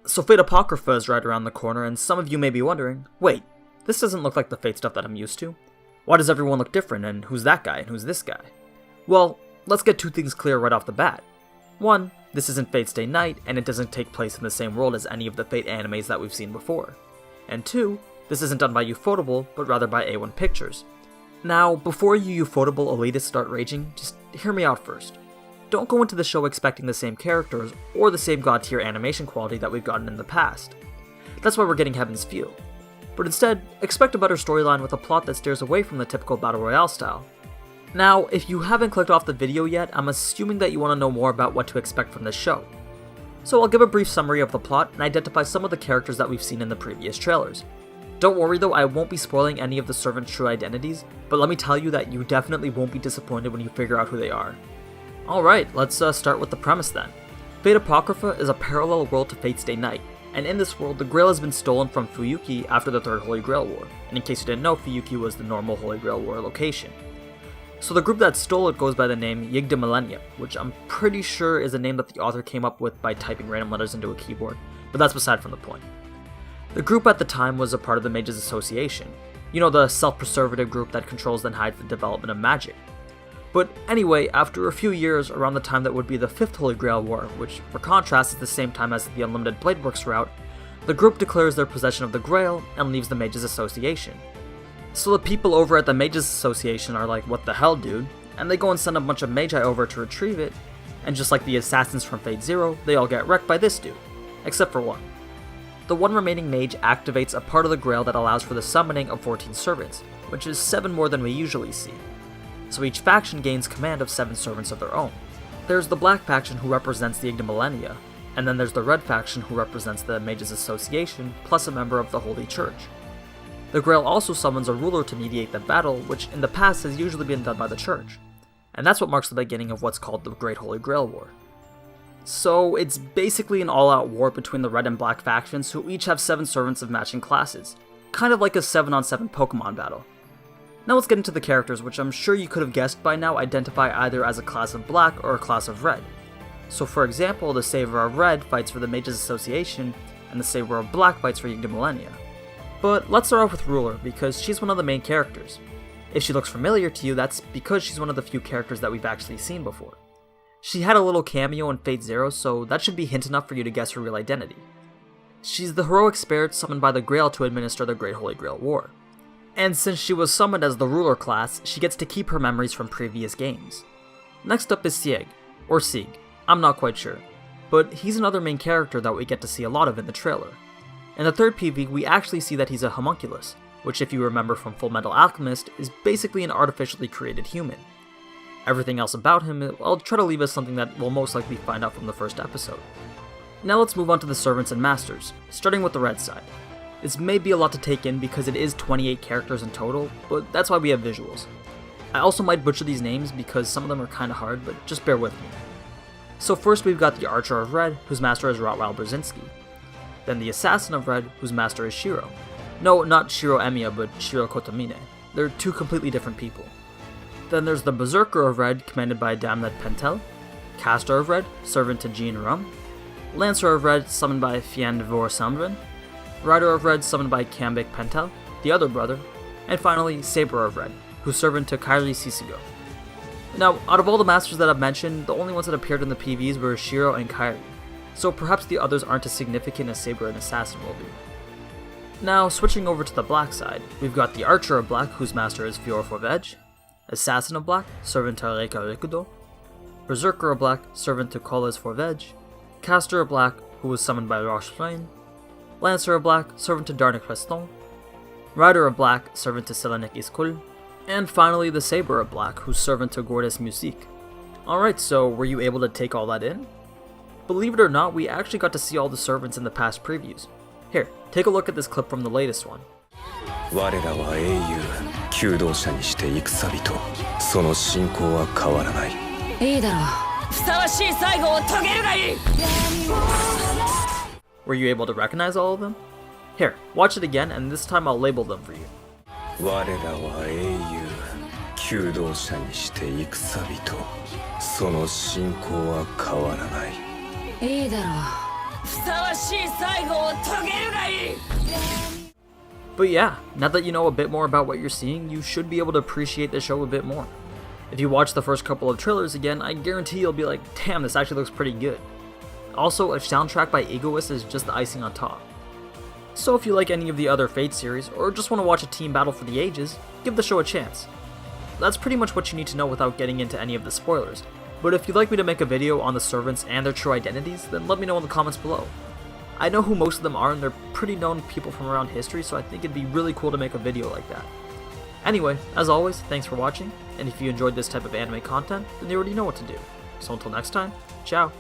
So Fate Apocrypha is right around the corner, and some of you may be wondering, wait, this doesn't look like the Fate stuff that I'm used to. Why does everyone look different, and who's that guy, and who's this guy? Well, let's get two things clear right off the bat. One, this isn't Fate Stay Night, and it doesn't take place in the same world as any of the Fate animes that we've seen before. And two, this isn't done by Ufotable, but rather by A1 Pictures. Now, before you Ufotable elitists start raging, just hear me out first. Don't go into the show expecting the same characters, or the same god tier animation quality that we've gotten in the past. That's why we're getting Heaven's Feel. But instead, expect a better storyline with a plot that steers away from the typical Battle Royale style. Now, if you haven't clicked off the video yet, I'm assuming that you want to know more about what to expect from this show. So I'll give a brief summary of the plot and identify some of the characters that we've seen in the previous trailers. Don't worry though, I won't be spoiling any of the servants' true identities, but let me tell you that you definitely won't be disappointed when you figure out who they are. Alright, let's start with the premise then. Fate Apocrypha is a parallel world to Fate Stay Night, and in this world the Grail has been stolen from Fuyuki after the Third Holy Grail War, and in case you didn't know, Fuyuki was the normal Holy Grail War location. So the group that stole it goes by the name Yigda Millennia, which I'm pretty sure is a name that the author came up with by typing random letters into a keyboard, but that's beside from the point. The group at the time was a part of the Mages Association, you know, the self-preservative group that controls and hides the development of magic. But anyway, after a few years, around the time that would be the Fifth Holy Grail War, which for contrast is the same time as the Unlimited Bladeworks route, the group declares their possession of the Grail and leaves the Mages Association. So the people over at the Mages Association are like, what the hell dude, and they go and send a bunch of Magi over to retrieve it, and just like the assassins from Fate Zero, they all get wrecked by this dude, except for one. The one remaining mage activates a part of the Grail that allows for the summoning of 14 servants, which is 7 more than we usually see. So each faction gains command of 7 servants of their own. There's the Black faction who represents the Yigda Millennia, and then there's the Red faction who represents the Mages Association, plus a member of the Holy Church. The Grail also summons a ruler to mediate the battle, which in the past has usually been done by the Church, and that's what marks the beginning of what's called the Great Holy Grail War. So it's basically an all-out war between the Red and Black factions who each have 7 servants of matching classes, kind of like a 7-on-7 Pokemon battle. Now let's get into the characters, which I'm sure you could have guessed by now identify either as a class of Black or a class of Red. So for example, the Saber of Red fights for the Mages Association, and the Saber of Black fights for Yigda Millennia. But let's start off with Ruler, because she's one of the main characters. If she looks familiar to you, that's because she's one of the few characters that we've actually seen before. She had a little cameo in Fate Zero, so that should be hint enough for you to guess her real identity. She's the heroic spirit summoned by the Grail to administer the Great Holy Grail War. And since she was summoned as the Ruler class, she gets to keep her memories from previous games. Next up is Sieg, or Sieg, I'm not quite sure, but he's another main character that we get to see a lot of in the trailer. In the third PV, we actually see that he's a homunculus, which if you remember from Fullmetal Alchemist, is basically an artificially created human. Everything else about him, I'll try to leave as something that we'll most likely find out from the first episode. Now let's move on to the servants and masters, starting with the Red side. This may be a lot to take in because it is 28 characters in total, but that's why we have visuals. I also might butcher these names because some of them are kinda hard, but just bear with me. So first we've got the Archer of Red, whose master is Rotwal Brzezinski. Then the Assassin of Red, whose master is Shiro. No, not Shiro Emiya, but Shiro Kotomine. They're two completely different people. Then there's the Berserker of Red, commanded by Damnet Pentel. Caster of Red, servant to Jean Rum. Lancer of Red, summoned by Fiandvor Samdrin. Rider of Red, summoned by Kambik Pentel, the other brother. And finally, Saber of Red, who's servant to Kairi Sisigo. Now, out of all the masters that I've mentioned, the only ones that appeared in the PVs were Shiro and Kairi, so perhaps the others aren't as significant as Saber and Assassin will be. Now, switching over to the Black side, we've got the Archer of Black, whose master is Fior Forvej. Assassin of Black, servant to Reika Rikudo. Berserker of Black, servant to Koles Forvej. Caster of Black, who was summoned by Roche Flame. Lancer of Black, servant to Darnik Reston. Rider of Black, servant to Selenik Iskul. And finally, the Saber of Black, who's servant to Gordes Musique. Alright, so were you able to take all that in? Believe it or not, we actually got to see all the servants in the past previews. Here, take a look at this clip from the latest one. 我らは英雄、求道者にして戦人、その信仰は変わらない。いいだろう。ふさわしい最後を遂げるがいい。Were you able to recognize all of them? Here, watch it again, and this time I'll label them for you. 我らは英雄、求道者にして戦人、その信仰は変わらない。いいだろう。ふさわし But yeah, now that you know a bit more about what you're seeing, you should be able to appreciate the show a bit more. If you watch the first couple of trailers again, I guarantee you'll be like, damn, this actually looks pretty good. Also, a soundtrack by Egoist is just the icing on top. So if you like any of the other Fate series, or just want to watch a team battle for the ages, give the show a chance. That's pretty much what you need to know without getting into any of the spoilers, but if you'd like me to make a video on the servants and their true identities, then let me know in the comments below. I know who most of them are, and they're pretty known people from around history, so I think it'd be really cool to make a video like that. Anyway, as always, thanks for watching, and if you enjoyed this type of anime content, then you already know what to do. So until next time, ciao!